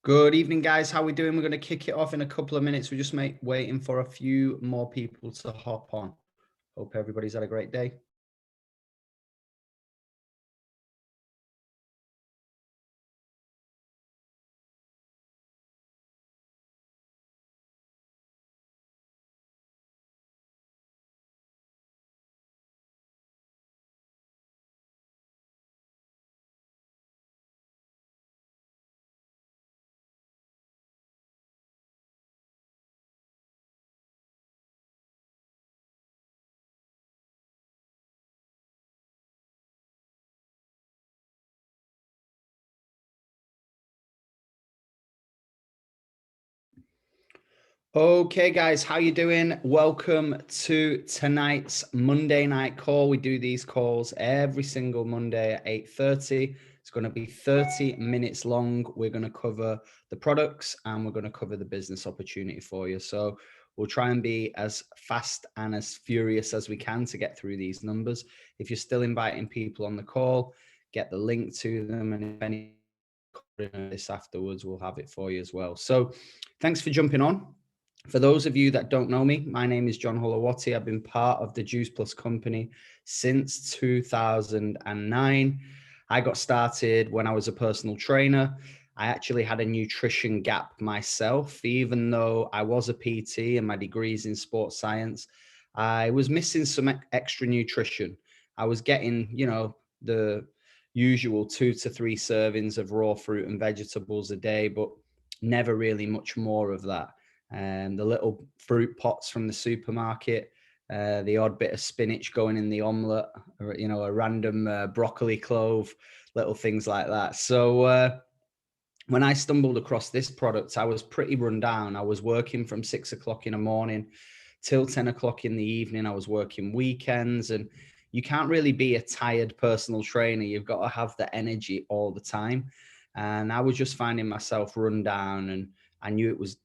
Good evening, guys. How we doing? We're going to kick it off in a couple of minutes. We're just waiting for a few more people to hop on. Hope everybody's had a great day. Okay, guys, how you doing? Welcome to tonight's Monday night call. We do these calls every single Monday at 8:30. It's going to be 30 minutes long. We're going to cover the products and we're going to cover the business opportunity for you. So we'll try and be as fast and as furious as we can to get through these numbers. If you're still inviting people on the call, get the link to them. And if any this afterwards, we'll have it for you as well. So thanks for jumping on. For those of you that don't know me, my name is John Holowati. I've been part of the Juice Plus company since 2009. I got started when I was a personal trainer. I actually had a nutrition gap myself, even though I was a PT and my degree's in sports science. I was missing some extra nutrition. I was getting, the usual 2 to 3 servings of raw fruit and vegetables a day, but never really much more of that. The little fruit pots from the supermarket, the odd bit of spinach going in the omelette, or, a random broccoli clove, little things like that. So when I stumbled across this product, I was pretty run down. I was working from 6 o'clock in the morning till 10 o'clock in the evening. I was working weekends, and you can't really be a tired personal trainer. You've got to have the energy all the time. And I was just finding myself run down, and I knew it was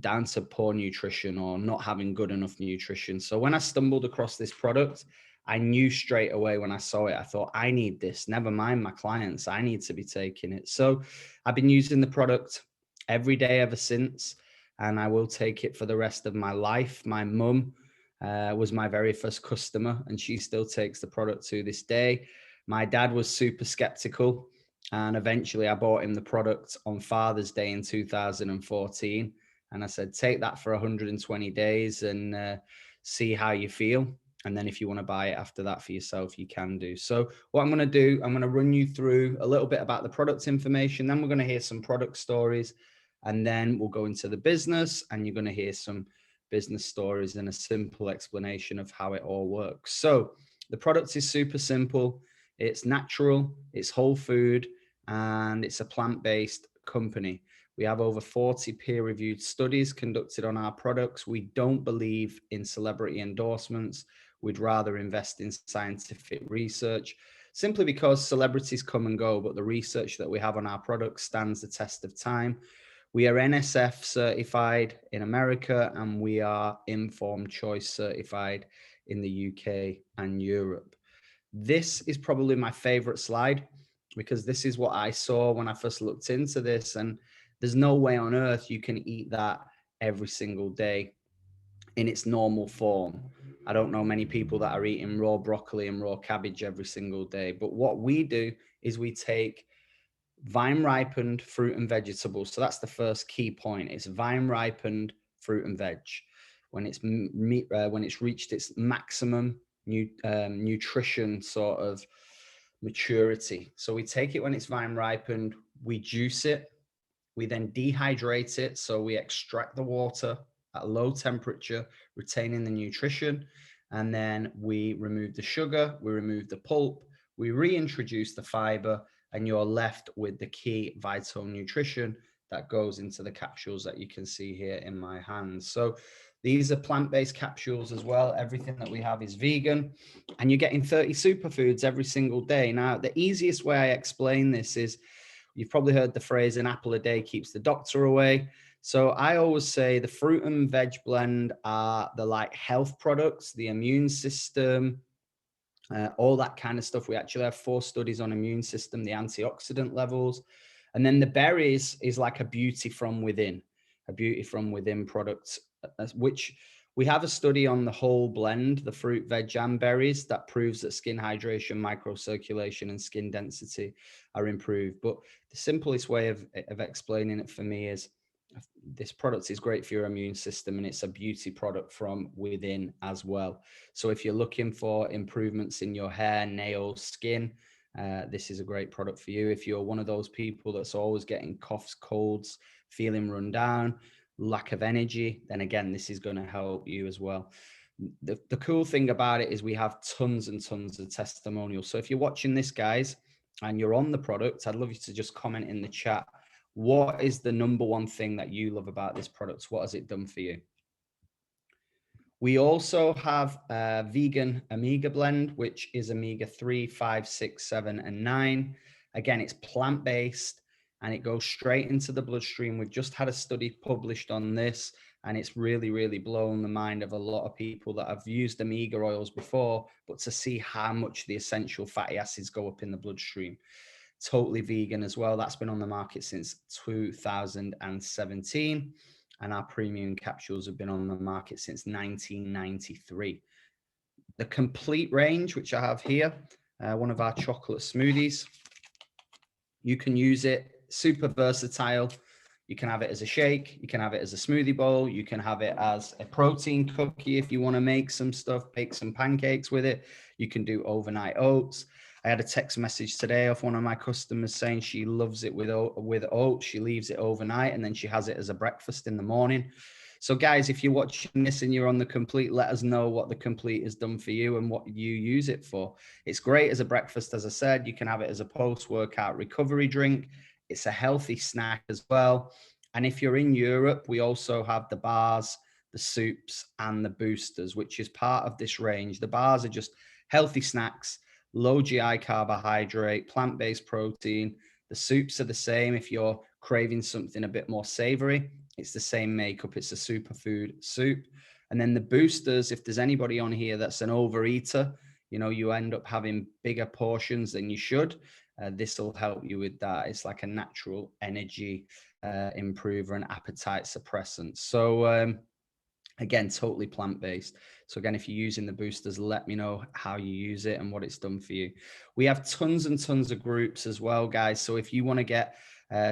down to poor nutrition or not having good enough nutrition. So when I stumbled across this product, I knew straight away when I saw it, I thought, I need this. Never mind my clients. I need to be taking it. So I've been using the product every day ever since, and I will take it for the rest of my life. My mum was my very first customer, and she still takes the product to this day. My dad was super skeptical, and eventually I bought him the product on Father's Day in 2014. And I said, take that for 120 days and see how you feel. And then if you want to buy it after that for yourself, you can do. So what I'm going to do, I'm going to run you through a little bit about the product information. Then we're going to hear some product stories. And then we'll go into the business, and you're going to hear some business stories and a simple explanation of how it all works. So the product is super simple. It's natural, it's whole food, and it's a plant-based company. We have over 40 peer-reviewed studies conducted on our products. We don't believe in celebrity endorsements. We'd rather invest in scientific research, simply because celebrities come and go, but the research that we have on our products stands the test of time. We are NSF certified in America, and we are Informed Choice certified in the UK and Europe. This is probably my favorite slide, because this is what I saw when I first looked into this, and there's no way on earth you can eat that every single day in its normal form. I don't know many people that are eating raw broccoli and raw cabbage every single day, but what we do is we take vine ripened fruit and vegetables. So that's the first key point. It's vine ripened fruit and veg. When it's reached its maximum nutrition sort of maturity. So we take it when it's vine ripened, we juice it, we then dehydrate it. So we extract the water at low temperature, retaining the nutrition. And then we remove the sugar, we remove the pulp, we reintroduce the fiber, and you're left with the key vital nutrition that goes into the capsules that you can see here in my hands. So these are plant-based capsules as well. Everything that we have is vegan, and you're getting 30 superfoods every single day. Now, the easiest way I explain this is, you've probably heard the phrase, an apple a day keeps the doctor away. So I always say the fruit and veg blend are the like health products, the immune system, all that kind of stuff. We actually have 4 studies on immune system, the antioxidant levels. And then the berries is like a beauty from within product, which we have a study on the whole blend, the fruit, veg, and berries, that proves that skin hydration, microcirculation, and skin density are improved. But the simplest way of explaining it for me is this product is great for your immune system, and it's a beauty product from within as well. So if you're looking for improvements in your hair, nails, skin, this is a great product for you. If you're one of those people that's always getting coughs, colds, feeling run down, lack of energy, then again, this is going to help you as well. The cool thing about it is we have tons and tons of testimonials. So if you're watching this, guys, and you're on the product, I'd love you to just comment in the chat. What is the number one thing that you love about this product? What has it done for you? We also have a vegan omega blend, which is omega 3, 5, 6, 7, and 9. Again, it's plant-based and it goes straight into the bloodstream. We've just had a study published on this, and it's really, really blown the mind of a lot of people that have used omega oils before, but to see how much the essential fatty acids go up in the bloodstream. Totally vegan as well. That's been on the market since 2017. And our premium capsules have been on the market since 1993. The complete range, which I have here, one of our chocolate smoothies, you can use it, super versatile. You can have it as a shake, you can have it as a smoothie bowl, you can have it as a protein cookie if you want to make some stuff, bake some pancakes with it. You can do overnight oats. I had a text message today of one of my customers saying she loves it with oats. She leaves it overnight and then she has it as a breakfast in the morning. So guys, if you're watching this and you're on the complete, let us know what the complete has done for you and what you use it for. It's great as a breakfast. As I said, you can have it as a post-workout recovery drink. It's a healthy snack as well. And if you're in Europe, we also have the bars, the soups, and the boosters, which is part of this range. The bars are just healthy snacks, low GI carbohydrate, plant-based protein. The soups are the same. If you're craving something a bit more savory, it's the same makeup. It's a superfood soup. And then the boosters, if there's anybody on here that's an overeater, you end up having bigger portions than you should. This will help you with that. It's like a natural energy improver and appetite suppressant. So again, totally plant-based. So again, if you're using the boosters, let me know how you use it and what it's done for you. We have tons and tons of groups as well, guys. So if you want to get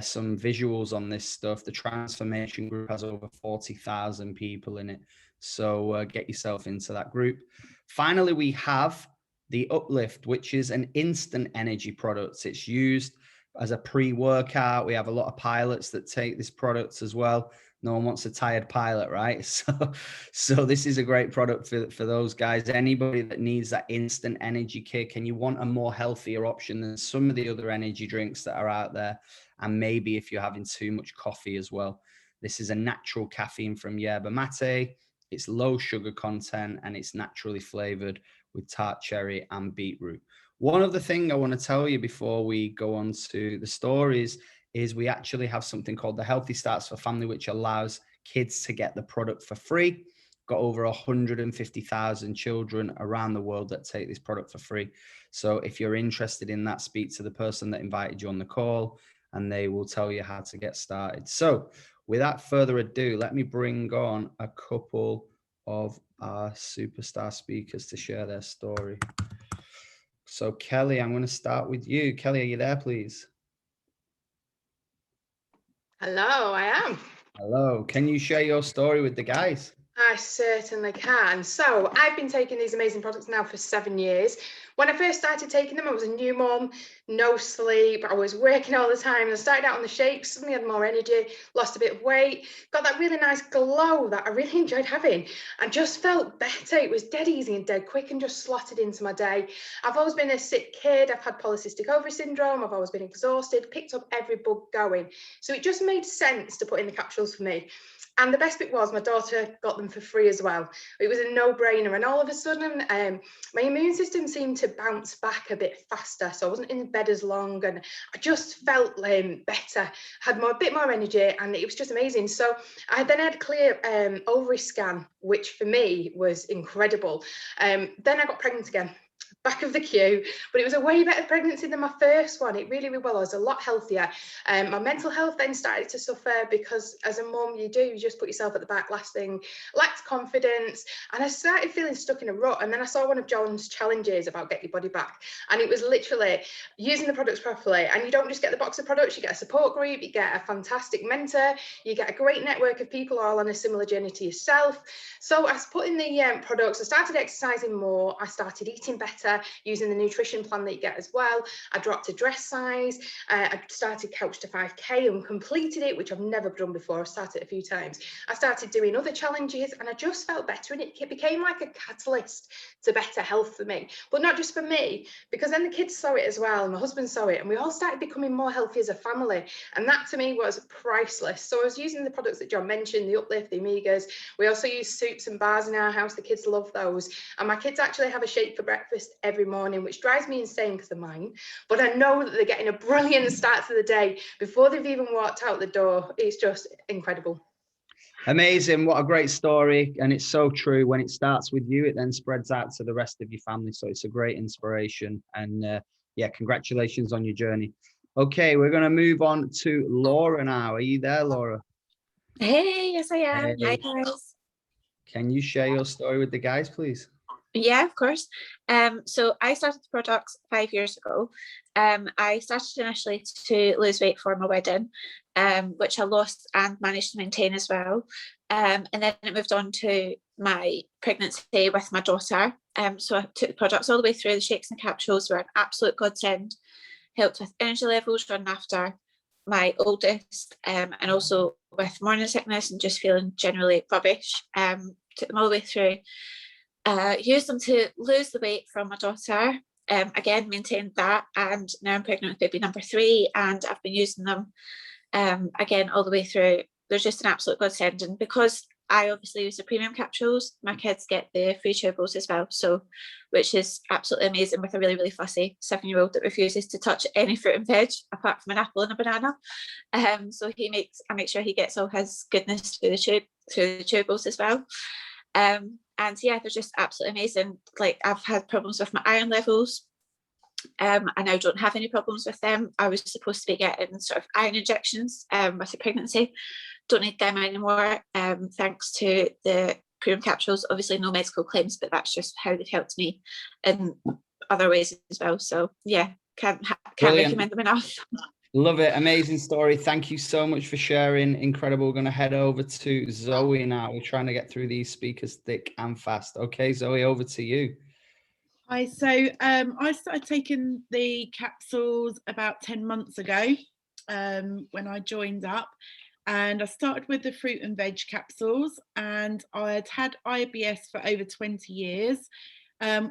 some visuals on this stuff, the transformation group has over 40,000 people in it. So get yourself into that group. Finally, we have the Uplift, which is an instant energy product. It's used as a pre-workout. We have a lot of pilots that take this product as well. No one wants a tired pilot, right? So this is a great product for those guys. Anybody that needs that instant energy kick and you want a more healthier option than some of the other energy drinks that are out there, and maybe if you're having too much coffee as well. This is a natural caffeine from yerba mate. It's low sugar content and it's naturally flavored with tart cherry and beetroot. One other thing I want to tell you before we go on to the stories is we actually have something called the Healthy Starts for Family, which allows kids to get the product for free. Got over 150,000 children around the world that take this product for free. So if you're interested in that, speak to the person that invited you on the call and they will tell you how to get started. So without further ado, let me bring on a couple of our superstar speakers to share their story. So Kelly, I'm going to start with you. Kelly, are you there, please? Hello, I am. Hello. Can you share your story with the guys? I certainly can. So I've been taking these amazing products now for 7 years. When I first started taking them, I was a new mom, no sleep, I was working all the time. I started out on the shakes, suddenly had more energy, lost a bit of weight, got that really nice glow that I really enjoyed having, and just felt better. It was dead easy and dead quick and just slotted into my day. I've always been a sick kid. I've had polycystic ovary syndrome. I've always been exhausted, picked up every bug going. So it just made sense to put in the capsules for me. And the best bit was my daughter got them for free as well. It was a no-brainer. And all of a sudden, my immune system seemed to bounce back a bit faster. So I wasn't in bed as long and I just felt better, had a bit more energy, and it was just amazing. So I then had a clear ovary scan, which for me was incredible. Then I got pregnant again. back of the queue, but it was a way better pregnancy than my first one. It really, really was. I was a lot healthier. My mental health then started to suffer because as a mum, you just put yourself at the back last thing, lacked confidence, and I started feeling stuck in a rut. And then I saw one of John's challenges about get your body back, and it was literally using the products properly. And you don't just get the box of products, you get a support group, you get a fantastic mentor, you get a great network of people all on a similar journey to yourself. So I put in the products, I started exercising more, I started eating better, using the nutrition plan that you get as well. I dropped a dress size, I started Couch to 5K and completed it, which I've never done before. I've started a few times. I started doing other challenges and I just felt better, and it became like a catalyst to better health for me. But not just for me, because then the kids saw it as well, and my husband saw it, and we all started becoming more healthy as a family. And that to me was priceless. So I was using the products that John mentioned, the Uplift, the Omegas. We also use soups and bars in our house. The kids love those. And my kids actually have a shake for breakfast every morning, which drives me insane because they're mine. But I know that they're getting a brilliant start to the day before they've even walked out the door. It's just incredible. Amazing. What a great story. And it's so true. When it starts with you, it then spreads out to the rest of your family. So it's a great inspiration. And yeah, congratulations on your journey. Okay, we're going to move on to Laura now. Are you there, Laura? Hey, yes, I am. Hey. Hi, guys. Can you share your story with the guys, please? Yeah, of course. So I started the products 5 years ago. I started initially to lose weight for my wedding, which I lost and managed to maintain as well. And then it moved on to my pregnancy with my daughter. So I took the products all the way through. The shakes and capsules were an absolute godsend. Helped with energy levels running after my oldest, and also with morning sickness and just feeling generally rubbish. Took them all the way through. Used them to lose the weight from my daughter. Again, maintained that, and now I'm pregnant with baby number 3, and I've been using them again all the way through. They're just an absolute godsend, and because I obviously use the premium capsules, my kids get the free chewables as well, so which is absolutely amazing with a really, really fussy 7-year-old that refuses to touch any fruit and veg apart from an apple and a banana. So I make sure he gets all his goodness through the chewables as well. And yeah, they're just absolutely amazing. Like, I've had problems with my iron levels. I now don't have any problems with them. I was supposed to be getting sort of iron injections with the pregnancy. Don't need them anymore, thanks to the premium capsules. Obviously no medical claims, but that's just how they've helped me in other ways as well. So yeah, can't recommend them enough. Love it. Amazing story. Thank you so much for sharing. Incredible. We're going to head over to Zoe now. We're trying to get through these speakers thick and fast. Okay, Zoe, over to you. Hi, so I started taking the capsules about 10 months ago when I joined up, and I started with the fruit and veg capsules, and I had IBS for over 20 years.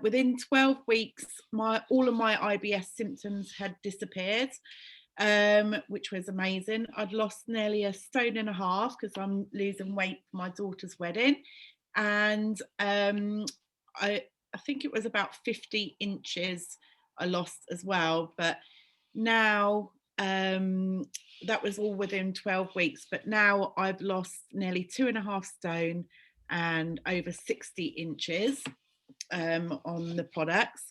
Within 12 weeks, all of my IBS symptoms had disappeared, which was amazing. I'd lost nearly 1.5 stones because I'm losing weight for my daughter's wedding, and I think it was about 50 inches I lost as well. But now that was all within 12 weeks. But now I've lost nearly 2.5 stone and over 60 inches on the products.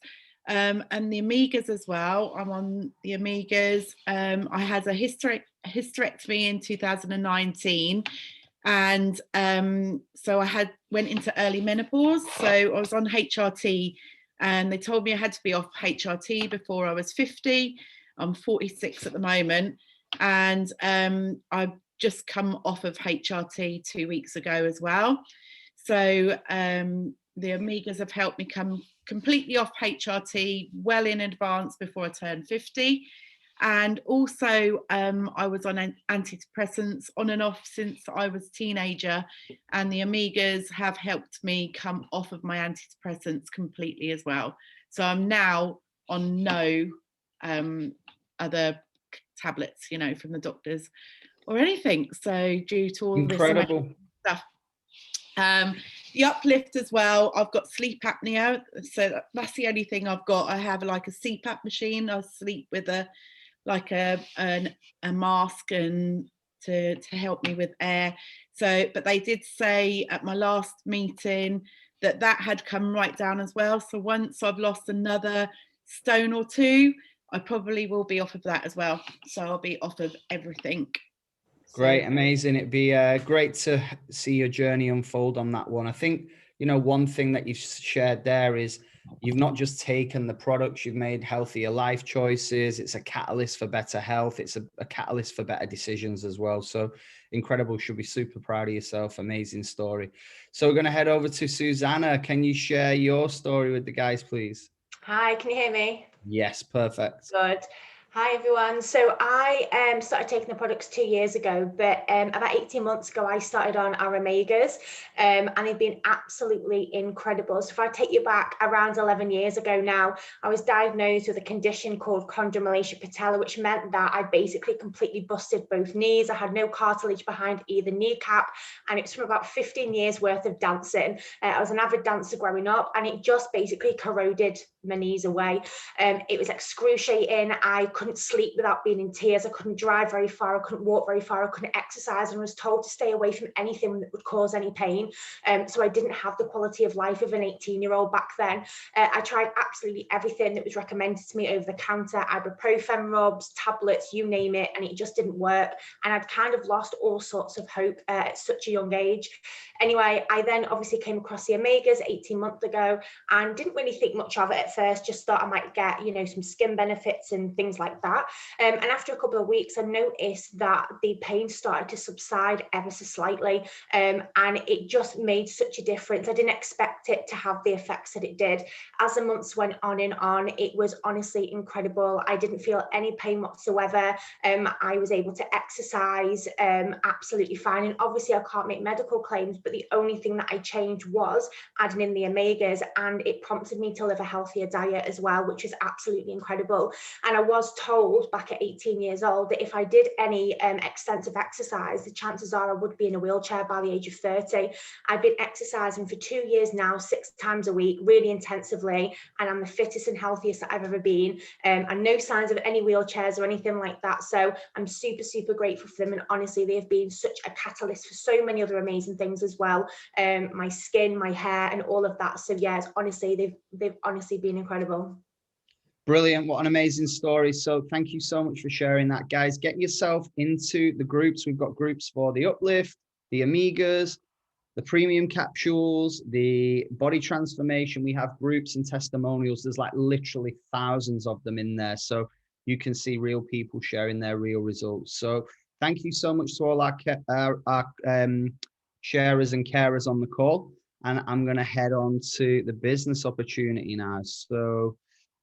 And the Omegas as well. I'm on the Omegas. I had a hysterectomy in 2019. And so I went into early menopause. So I was on HRT, and they told me I had to be off HRT before I was 50. I'm 46 at the moment, and I've just come off of HRT 2 weeks ago as well. So the Omegas have helped me come completely off HRT well in advance before I turned 50. And also I was on antidepressants on and off since I was a teenager, and the Omegas have helped me come off of my antidepressants completely as well. So I'm now on no other tablets, from the doctors or anything. So due to all Incredible this stuff. The Uplift as well, I've got sleep apnea, so that's the only thing I've got. I have like a CPAP machine. I sleep with a mask and to help me with air. So, but they did say at my last meeting that had come right down as well. So once I've lost another stone or two, I probably will be off of that as well. So I'll be off of everything. Great, amazing. It'd be great to see your journey unfold on that one. I think, you know, one thing that you've shared there is you've not just taken the products, you've made healthier life choices. It's a catalyst for better health. It's a catalyst for better decisions as well. So incredible. Should be super proud of yourself. Amazing story. So we're going to head over to Susanna. Can you share your story with the guys, please? Hi, can you hear me? Yes, perfect. Good. Hi everyone. So I started taking the products 2 years ago, but about 18 months ago I started on our Omegas, and they've been absolutely incredible. So if I take you back around 11 years ago now, I was diagnosed with a condition called chondromalacia patella, which meant that I basically completely busted both knees. I had no cartilage behind either kneecap, and it's from about 15 years worth of dancing. I was an avid dancer growing up, and it just basically corroded my knees away. It was excruciating. I couldn't sleep without being in tears. I couldn't drive very far. I couldn't walk very far. I couldn't exercise, and was told to stay away from anything that would cause any pain. So I didn't have the quality of life of an 18-year-old back then. I tried absolutely everything that was recommended to me over the counter, ibuprofen rubs, tablets, you name it, and it just didn't work. And I'd kind of lost all sorts of hope at such a young age. Anyway, I then obviously came across the Omegas 18 months ago and didn't really think much of it at first, just thought I might get, you know, some skin benefits and things like that. And after a couple of weeks, I noticed that the pain started to subside ever so slightly, and it just made such a difference. I didn't expect it to have the effects that it did. As the months went on and on, it was honestly incredible. I didn't feel any pain whatsoever. I was able to exercise absolutely fine. And obviously I can't make medical claims, but the only thing that I changed was adding in the Omegas, and it prompted me to live a healthier diet as well, which is absolutely incredible. And I was told back at 18 years old that if I did any extensive exercise, the chances are I would be in a wheelchair by the age of 30. I've been exercising for 2 years now, 6 times a week, really intensively, and I'm the fittest and healthiest that I've ever been, and no signs of any wheelchairs or anything like that. So I'm super, super grateful for them, and honestly, they've been such a catalyst for so many other amazing things as well. My skin, my hair, and all of that. So yes, honestly, they've honestly been incredible. Brilliant. What an amazing story. So thank you so much for sharing that, guys. Get yourself into the groups. We've got groups for the Uplift, the Omegas, the premium capsules, the body transformation. We have groups and testimonials. There's like literally thousands of them in there. So you can see real people sharing their real results. So thank you so much to all our sharers and carers on the call. And I'm going to head on to the business opportunity now. So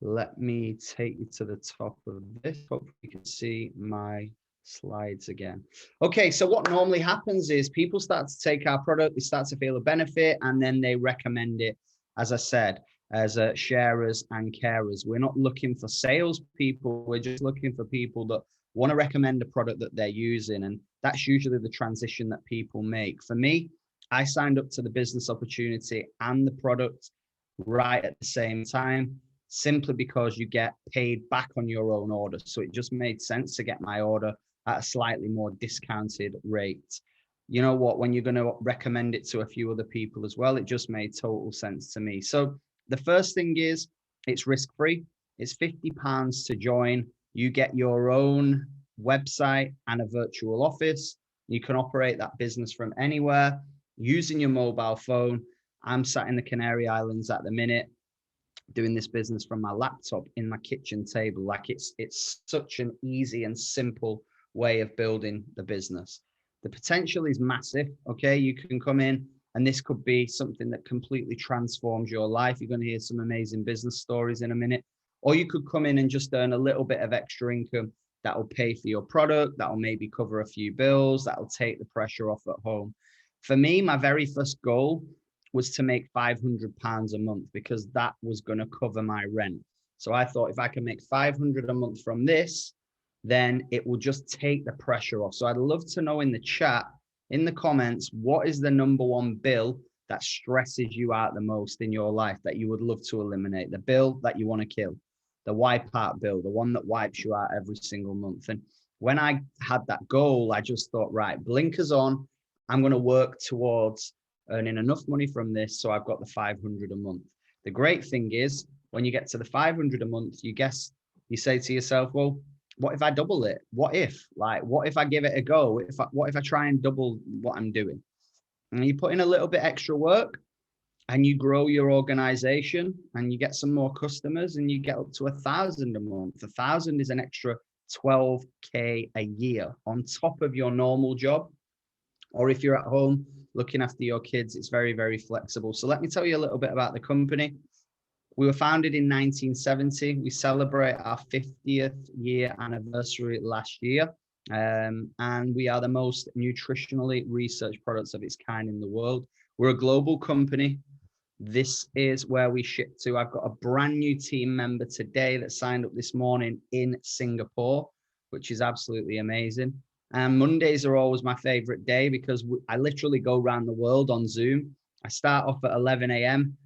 let me take you to the top of this. Hopefully you can see my slides again. Okay, so what normally happens is people start to take our product, they start to feel a benefit, and then they recommend it, as I said, as sharers and carers. We're not looking for salespeople, we're just looking for people that want to recommend a product that they're using, and that's usually the transition that people make. For me, I signed up to the business opportunity and the product right at the same time, simply because you get paid back on your own order. So it just made sense to get my order at a slightly more discounted rate. You know what, when you're going to recommend it to a few other people as well, it just made total sense to me. So the first thing is it's risk-free. It's £50 to join. You get your own website and a virtual office. You can operate that business from anywhere using your mobile phone. I'm sat in the Canary Islands at the minute, doing this business from my laptop in my kitchen table. Like it's such an easy and simple way of building the business. The potential is massive. Okay, you can come in and this could be something that completely transforms your life. You're going to hear some amazing business stories in a minute, or you could come in and just earn a little bit of extra income that will pay for your product, that will maybe cover a few bills, that will take the pressure off at home. For me, my very first goal was to make £500 a month, because that was going to cover my rent. So I thought if I can make 500 a month from this, then it will just take the pressure off. So I'd love to know in the chat, in the comments, what is the number one bill that stresses you out the most in your life that you would love to eliminate? The bill that you want to kill, the wipeout bill, the one that wipes you out every single month. And when I had that goal, I just thought, right, blinkers on, I'm going to work towards earning enough money from this, so I've got the 500 a month. The great thing is, when you get to the 500 a month, you say to yourself, well, what if I double it? What if I give it a go? What if I try and double what I'm doing? And you put in a little bit extra work, and you grow your organization, and you get some more customers, and you get up to 1,000 a month. 1,000 is an extra 12K a year on top of your normal job. Or if you're at home looking after your kids, it's very, very flexible. So let me tell you a little bit about the company. We were founded in 1970. We celebrate our 50th year anniversary last year. And we are the most nutritionally researched products of its kind in the world. We're a global company. This is where we ship to. I've got a brand new team member today that signed up this morning in Singapore, which is absolutely amazing. And Mondays are always my favorite day because I literally go around the world on Zoom. I start off at 11 a.m.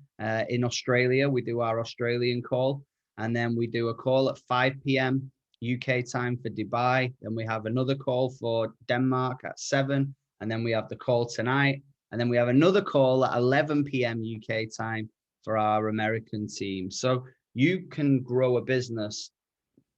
In Australia. We do our Australian call, and then we do a call at 5 p.m. UK time for Dubai. Then we have another call for Denmark at 7, and then we have the call tonight. And then we have another call at 11 p.m. UK time for our American team. So you can grow a business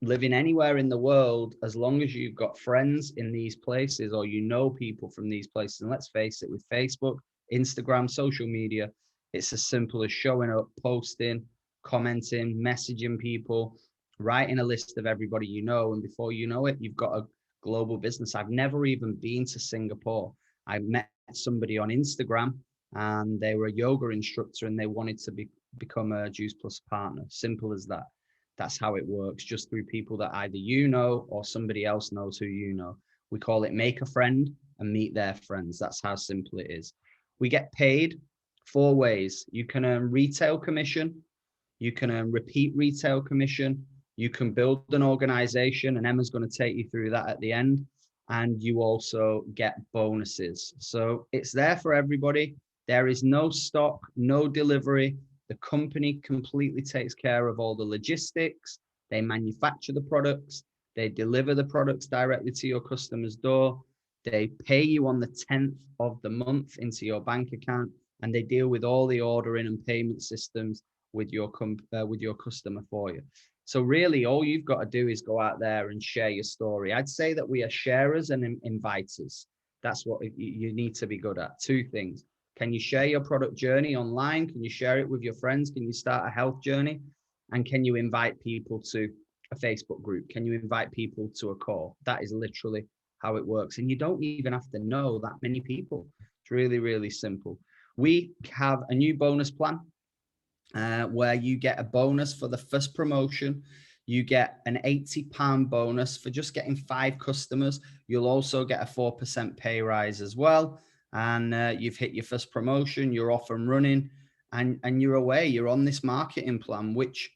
living anywhere in the world as long as you've got friends in these places, or you know people from these places. And let's face it, with Facebook, Instagram, social media, it's as simple as showing up, posting, commenting, messaging people, writing a list of everybody you know. And before you know it, you've got a global business. I've never even been to Singapore. I met somebody on Instagram, and they were a yoga instructor, and they wanted to become a Juice Plus partner. Simple as that. That's how it works, just through people that either you know or somebody else knows who you know. We call it make a friend and meet their friends. That's how simple it is. We get paid 4 ways. You can earn retail commission, you can earn repeat retail commission, you can build an organization, and Emma's going to take you through that at the end. And you also get bonuses. So it's there for everybody. There is no stock, no delivery. The company completely takes care of all the logistics. They manufacture the products. They deliver the products directly to your customer's door. They pay you on the 10th of the month into your bank account, and they deal with all the ordering and payment systems with your customer for you. So really, all you've got to do is go out there and share your story. I'd say that we are sharers and inviters. That's what you need to be good at. 2 things. Can you share your product journey online? Can you share it with your friends? Can you start a health journey? And can you invite people to a Facebook group? Can you invite people to a call? That is literally how it works. And you don't even have to know that many people. It's really, really simple. We have a new bonus plan where you get a bonus for the first promotion. You get an £80 bonus for just getting 5 customers. You'll also get a 4% pay rise as well. And you've hit your first promotion, you're off and running, and you're away. You're on this marketing plan, which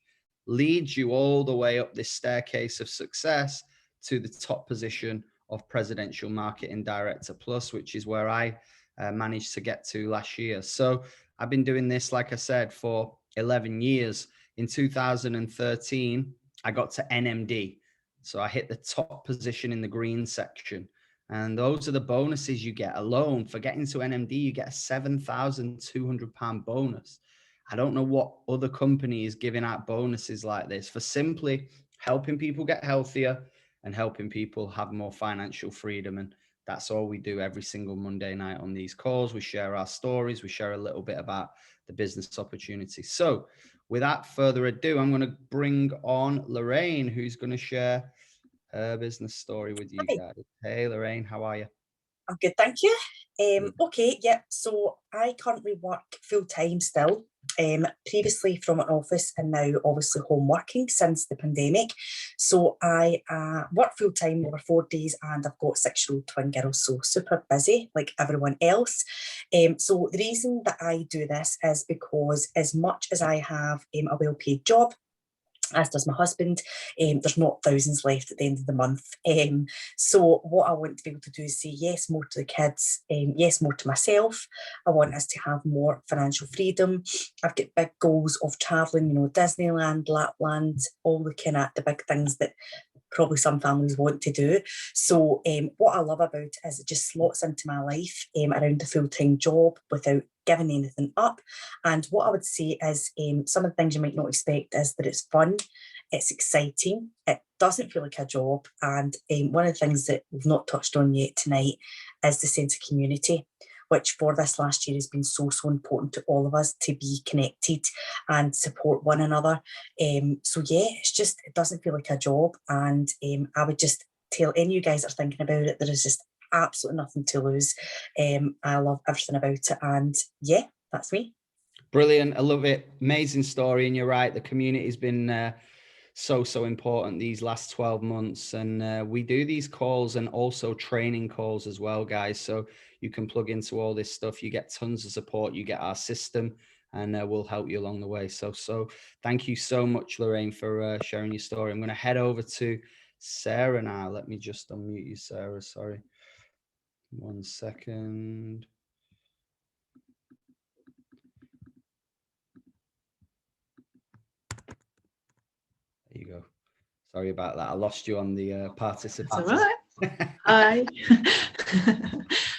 leads you all the way up this staircase of success to the top position of Presidential Marketing Director Plus, which is where I managed to get to last year. So I've been doing this, like I said, for 11 years. In 2013, I got to NMD. So I hit the top position in the green section. And those are the bonuses you get alone. For getting to NMD, you get a £7,200 bonus. I don't know what other company is giving out bonuses like this for simply helping people get healthier and helping people have more financial freedom. And that's all we do every single Monday night on these calls. We share our stories. We share a little bit about the business opportunity. So without further ado, I'm going to bring on Lorraine, who's going to share her business story with you guys. Hey, Lorraine, how are you? I'm good, thank you. Okay, yeah, so I currently work full-time still, previously from an office and now obviously home working since the pandemic. So I work full-time over 4 days, and I've got 6-year-old twin girls, so super busy like everyone else. So the reason that I do this is because as much as I have a well-paid job, as does my husband, there's not thousands left at the end of the month. So what I want to be able to do is say yes more to the kids, yes more to myself. I want us to have more financial freedom. I've got big goals of travelling, you know, Disneyland, Lapland, all the kind of the big things that probably some families want to do. So what I love about it is it just slots into my life around the full-time job without giving anything up. And what I would say is some of the things you might not expect is that it's fun, it's exciting, it doesn't feel like a job. And one of the things that we've not touched on yet tonight is the sense of community, which for this last year has been so important to all of us, to be connected and support one another. So yeah, it doesn't feel like a job. And I would just tell any of you guys that are thinking about it, there is just absolutely nothing to lose. I love everything about it. And yeah, that's me. Brilliant. I love it. Amazing story. And you're right, the community has been so important these last 12 months. And we do these calls and also training calls as well, guys. So you can plug into all this stuff. You get tons of support. You get our system, and we'll help you along the way. So thank you so much, Lorraine, for sharing your story. I'm going to head over to Sarah now. Let me just unmute you, Sarah. Sorry. 1 second. There you go. Sorry about that. I lost you on the participants. All right. Hi.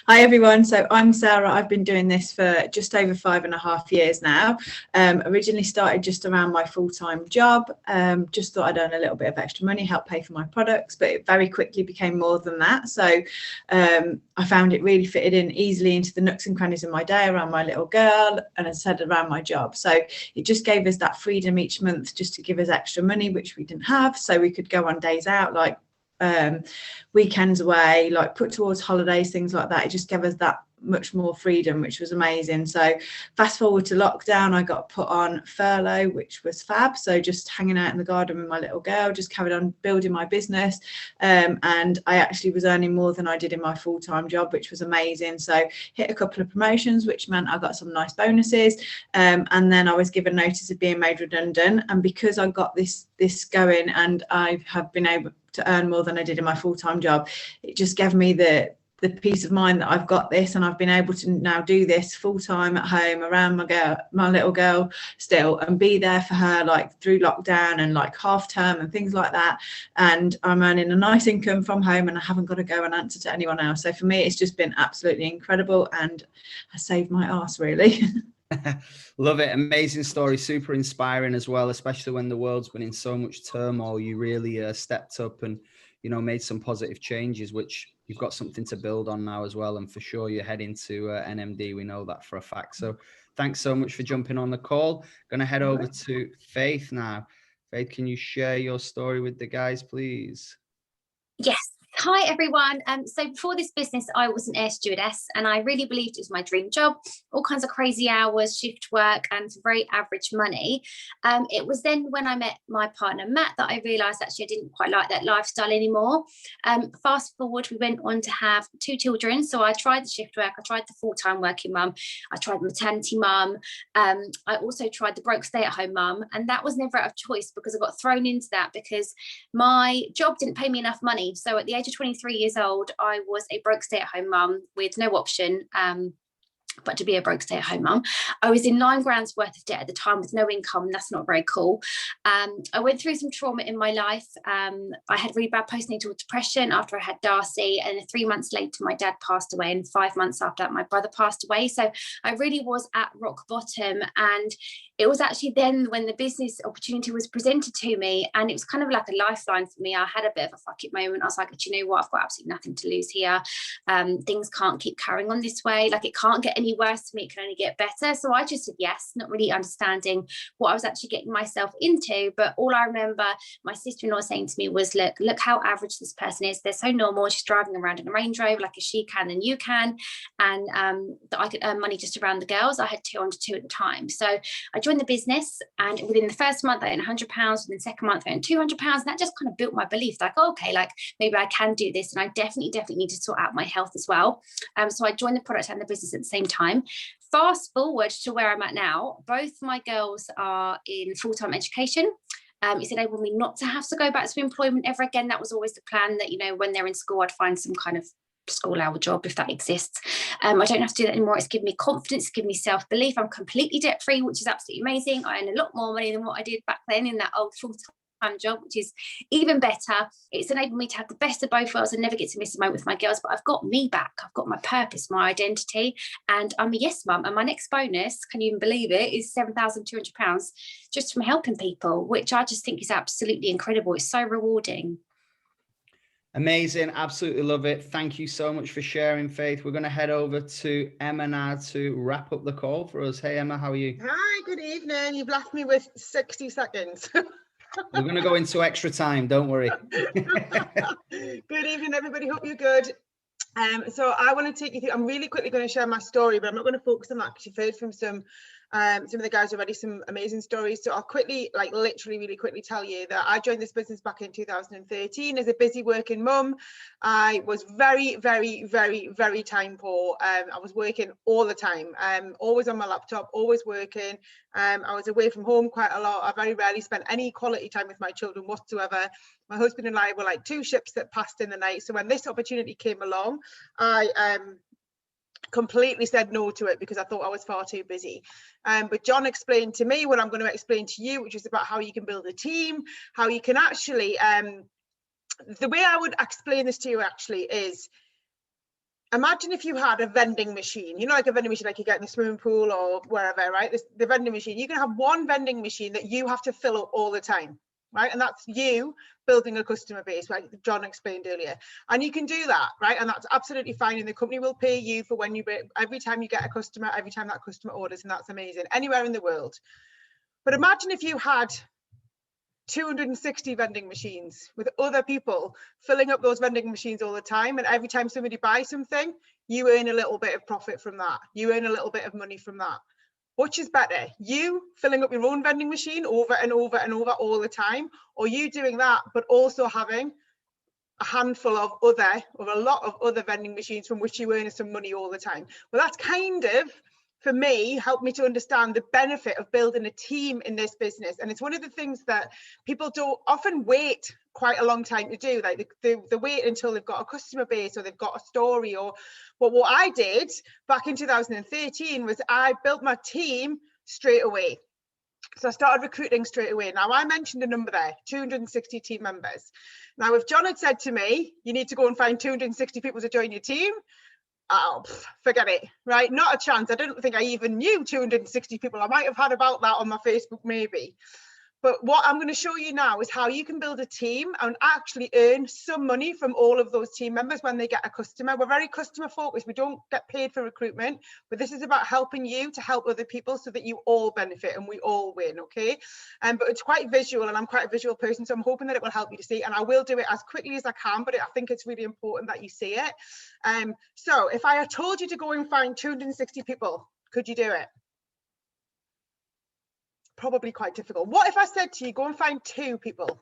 Hi everyone. So I'm Sarah. I've been doing this for just over 5.5 years now. Originally started just around my full-time job. Just thought I'd earn a little bit of extra money, help pay for my products, but it very quickly became more than that. So I found it really fitted in easily into the nooks and crannies of my day around my little girl, and as I said, around my job. So it just gave us that freedom each month just to give us extra money, which we didn't have. So we could go on days out, like weekends away, like put towards holidays, things like that. It just gave us that much more freedom, which was amazing. So fast forward to lockdown, I got put on furlough, which was fab. So just hanging out in the garden with my little girl, just carried on building my business. And I actually was earning more than I did in my full-time job, which was amazing. So hit a couple of promotions, which meant I got some nice bonuses. And then I was given notice of being made redundant. And because I got this going and I have been able to earn more than I did in my full-time job, it just gave me the peace of mind that I've got this, and I've been able to now do this full-time at home around my little girl still, and be there for her like through lockdown and like half term and things like that. And I'm earning a nice income from home, and I haven't got to go and answer to anyone else. So for me, it's just been absolutely incredible, and I saved my arse really. Love it. Amazing story. Super inspiring as well, especially when the world's been in so much turmoil. You really stepped up and, made some positive changes, which you've got something to build on now as well. And for sure, you're heading to NMD. We know that for a fact. So thanks so much for jumping on the call. Going to head over to Faith now. Faith, can you share your story with the guys, please? Yes. Hi everyone. So before this business, I was an air stewardess, and I really believed it was my dream job. All kinds of crazy hours, shift work, and very average money. It was then when I met my partner Matt that I realised actually I didn't quite like that lifestyle anymore. Fast forward, we went on to have 2 children. So I tried the shift work, I tried the full-time working mum, I tried maternity mum. I also tried the broke stay-at-home mum, and that was never out of choice because I got thrown into that because my job didn't pay me enough money. So at the age of 23 years old, I was a broke stay-at-home mum with no option but to be a broke stay-at-home mum. I was in 9 grand's worth of debt at the time with no income. That's not very cool. I went through some trauma in my life. I had really bad postnatal depression after I had Darcy, and 3 months later my dad passed away, and 5 months after that my brother passed away. So I really was at rock bottom, and it was actually then when the business opportunity was presented to me, and it was kind of like a lifeline for me. I had a bit of a fuck it moment. I was like, do you know what? I've got absolutely nothing to lose here. Things can't keep carrying on this way. Like, it can't get any worse for me. It can only get better. So I just said yes, not really understanding what I was actually getting myself into. But all I remember my sister-in-law saying to me was, look how average this person is. They're so normal. She's driving around in a Range Rover. Like, if she can, then you can. And that I could earn money just around the girls. I had 2 on 2 at the time. So I joined the business, and within the first month I earned £100, within the second month I earned £200, and that just kind of built my belief, like, oh, okay, like maybe I can do this, and I definitely need to sort out my health as well. So I joined the product and the business at the same time. Fast forward to where I'm at now, both my girls are in full-time education. It's enabled me not to have to go back to employment ever again. That was always the plan, that, when they're in school, I'd find some kind of school hour job if that exists. I don't have to do that anymore. It's given me confidence, it's given me self-belief. I'm completely debt-free, which is absolutely amazing. I earn a lot more money than what I did back then in that old full-time full-time job, which is even better. It's enabled me to have the best of both worlds and never get to miss a moment with my girls, but I've got me back. I've got my purpose, my identity, and I'm a yes mum. And my next bonus, can you even believe it, is £7,200 just from helping people, which I just think is absolutely incredible. It's so rewarding. Amazing. Absolutely love it. Thank you so much for sharing, Faith. We're going to head over to Emma now to wrap up the call for us. Hey, Emma, how are you? Hi, good evening. You've left me with 60 seconds. We're going to go into extra time. Don't worry. Good evening, everybody. Hope you're good. So I want to take you through, I'm really quickly going to share my story, but I'm not going to focus on that because you've heard from some of the guys already, some amazing stories. So I'll quickly, like literally really quickly tell you that I joined this business back in 2013 as a busy working mum. I was very, very, very, very time poor. I was working all the time, always on my laptop, always working. I was away from home quite a lot. I very rarely spent any quality time with my children whatsoever. My husband and I were like two ships that passed in the night. So when this opportunity came along, I completely said no to it because I thought I was far too busy. But John explained to me what I'm going to explain to you, which is about how you can build a team, how you can actually, the way I would explain this to you actually is, imagine if you had a vending machine, you know, like a vending machine like you get in the swimming pool or wherever, right? The vending machine, you can have one vending machine that you have to fill up all the time, right? And that's you building a customer base, like John explained earlier. And you can do that, right? And that's absolutely fine. And the company will pay you for when you, every time you get a customer, every time that customer orders, and that's amazing, anywhere in the world. But imagine if you had 260 vending machines with other people filling up those vending machines all the time, and every time somebody buys something, you earn a little bit of profit from that. You earn a little bit of money from that. Which is better, you filling up your own vending machine over and over and over all the time, or you doing that but also having a handful of other, or a lot of other vending machines from which you earn some money all the time? Well, that's kind of, for me, helped me to understand the benefit of building a team in this business. And it's one of the things that people don't often wait quite a long time to do. Like they wait until they've got a customer base or they've got a story. Or but what I did back in 2013 was I built my team straight away. So I started recruiting straight away. Now, I mentioned a number there, 260 team members. Now, if John had said to me, you need to go and find 260 people to join your team, oh, forget it, right? Not a chance. I don't think I even knew 260 people. I might have had about that on my Facebook, maybe. But what I'm going to show you now is how you can build a team and actually earn some money from all of those team members when they get a customer. We're very customer focused. We don't get paid for recruitment, but this is about helping you to help other people so that you all benefit and we all win, okay? But it's quite visual, and I'm quite a visual person, so I'm hoping that it will help you to see, and I will do it as quickly as I can, but I think it's really important that you see it. So if I had told you to go and find 260 people, could you do it? Probably quite difficult. What if I said to you, go and find two people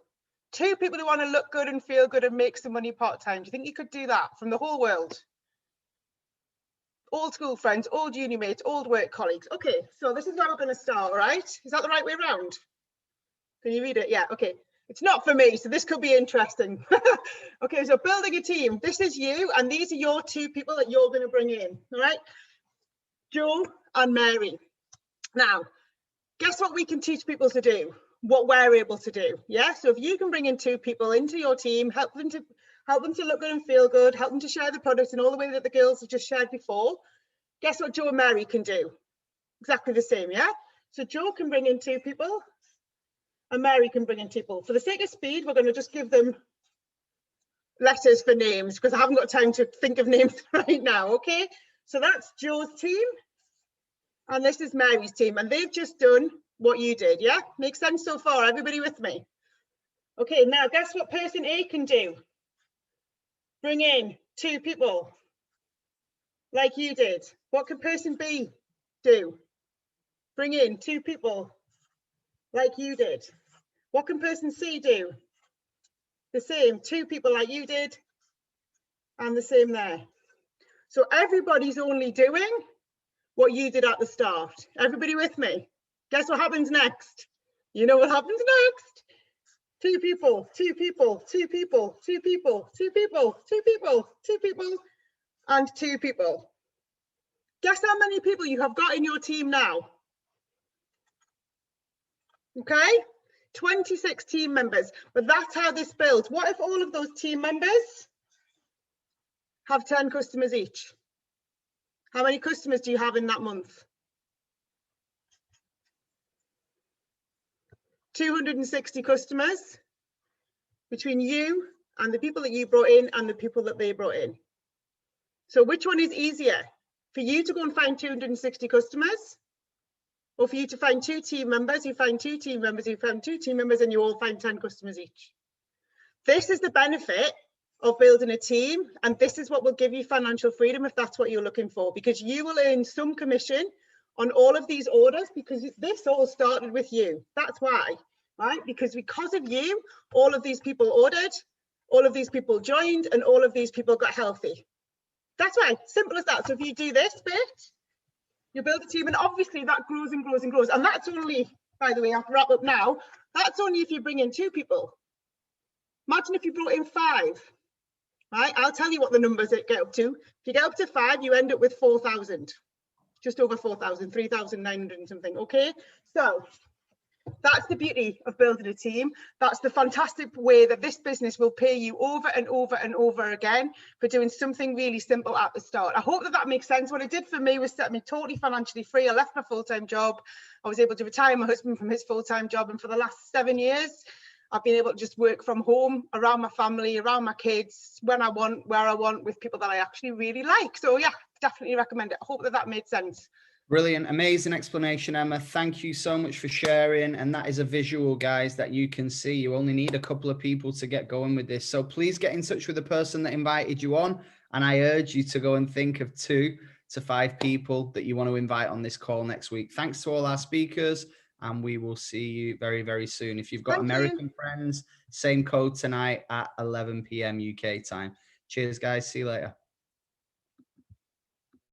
who want to look good and feel good and make some money part-time? Do you think you could do that from the whole world? Old school friends, old uni mates, old work colleagues. Okay, so this is where we're going to start, right? Is that the right way around? Can you read it? Yeah, okay. It's not for me, so this could be interesting. Okay, so building a team. This is you, and these are your two people that you're going to bring in, all right? Joe and Mary. Now, guess what we can teach people to do, what we're able to do. Yeah, so if you can bring in two people into your team, help them to look good and feel good, help them to share the products in all the way that the girls have just shared before, guess what Joe and Mary can do? Exactly the same. Yeah, so Joe can bring in two people and Mary can bring in two people. For the sake of speed, we're going to just give them letters for names because I haven't got time to think of names right now. Okay, so that's Joe's team. And this is Mary's team, and they've just done what you did, yeah? Makes sense so far? Everybody with me? Okay, now guess what person A can do? Bring in two people, like you did. What can person B do? Bring in two people, like you did. What can person C do? The same, two people like you did, and the same there. So everybody's only doing what you did at the start. Everybody with me? Guess what happens next? You know what happens next? Two people, two people, two people, two people, two people, two people, two people, and two people. Guess how many people you have got in your team now? Okay, 26 team members, but that's how this builds. What if all of those team members have 10 customers each? How many customers do you have in that month? 260 customers between you and the people that you brought in and the people that they brought in. So which one is easier? For you to go and find 260 customers, or for you to find 2 team members, you find 2 team members, you find 2 team members, and you all find 10 customers each? This is the benefit of building a team, and this is what will give you financial freedom if that's what you're looking for, because you will earn some commission on all of these orders, because this all started with you. That's why, right? Because of you, all of these people ordered, all of these people joined, and all of these people got healthy. That's right, simple as that. So if you do this bit, you build a team, and obviously that grows and grows and grows. And that's only, by the way, I have to wrap up now, that's only if you bring in 2 people. Imagine if you brought in 5. Right, I'll tell you what the numbers get up to. If you get up to 5, you end up with 4,000, just over 4,000, 3,900 and something. Okay, so that's the beauty of building a team. That's the fantastic way that this business will pay you over and over and over again for doing something really simple at the start. I hope that makes sense. What it did for me was set me totally financially free. I left my full-time job. I was able to retire my husband from his full-time job, and for the last 7 years, I've been able to just work from home, around my family, around my kids, when I want, where I want, with people that I actually really like. So yeah, definitely recommend it. I hope that made sense. Brilliant, amazing explanation, Emma. Thank you so much for sharing. And that is a visual, guys, that you can see. You only need a couple of people to get going with this. So please get in touch with the person that invited you on. And I urge you to go and think of 2 to 5 people that you want to invite on this call next week. Thanks to all our speakers. And we will see you very, very soon. If you've got American friends, same code tonight at 11 p.m. UK time. Cheers, guys. See you later.